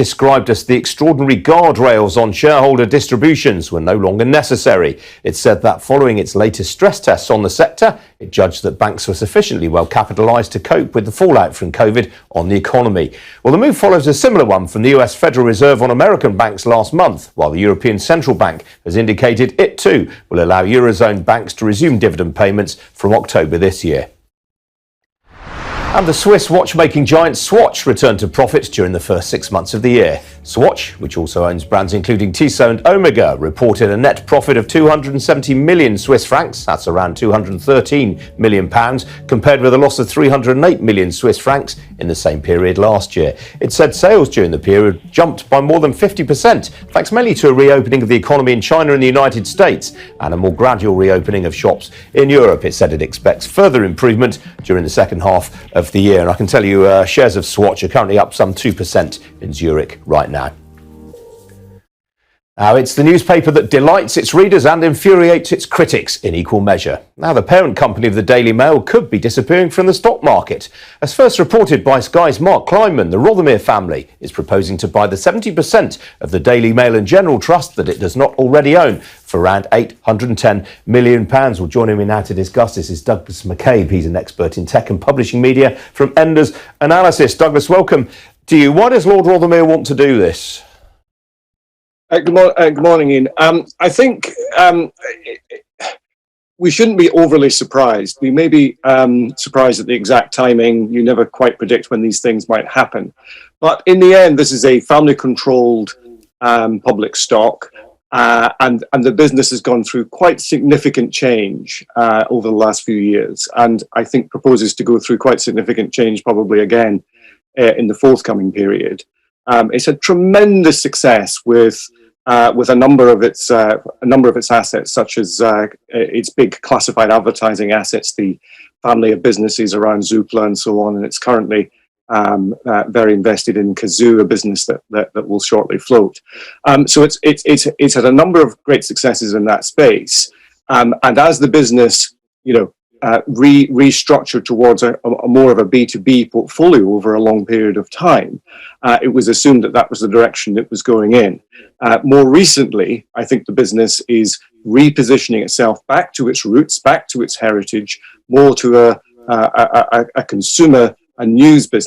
described as the extraordinary guardrails on shareholder distributions were no longer necessary. It said that following its latest stress tests on the sector, it judged that banks were sufficiently well capitalised to cope with the fallout from COVID on the economy. Well, the move follows a similar one from the US Federal Reserve on American banks last month, while the European Central Bank has indicated it too will allow Eurozone banks to resume dividend payments from October this year. And the Swiss watchmaking giant Swatch returned to profit during the first 6 months of the year. Swatch, which also owns brands including Tissot and Omega, reported a net profit of 270 million Swiss francs, that's around 213 million pounds, compared with a loss of 308 million Swiss francs in the same period last year. It said sales during the period jumped by more than 50%, thanks mainly to a reopening of the economy in China and the United States and a more gradual reopening of shops in Europe. It said it expects further improvement during the second half of the year. And I can tell you shares of Swatch are currently up some 2% in Zurich right now. Now, it's the newspaper that delights its readers and infuriates its critics in equal measure. Now, the parent company of the Daily Mail could be disappearing from the stock market. As first reported by Sky's Mark Kleinman, the Rothermere family is proposing to buy the 70% of the Daily Mail and General Trust that it does not already own for around £810 million. Well, joining me now to discuss this is Douglas McCabe. He's an expert in tech and publishing media from Enders Analysis. Douglas, welcome to you. Why does Lord Rothermere want to do this? Good morning, Ian. I think we shouldn't be overly surprised. We may be surprised at the exact timing. You never quite predict when these things might happen. But in the end, this is a family-controlled public stock, and the business has gone through quite significant change over the last few years, and I think proposes to go through quite significant change probably again in the forthcoming period. It's had tremendous success with a number of its assets, such as its big classified advertising assets, the family of businesses around Zoopla and so on. And it's currently very invested in Kazoo, a business that will shortly float. So it's had a number of great successes in that space. And as the business, restructured towards a more of a B2B portfolio over a long period of time, it was assumed that was the direction it was going in. More recently, I think the business is repositioning itself back to its roots, back to its heritage, more to a consumer and news business.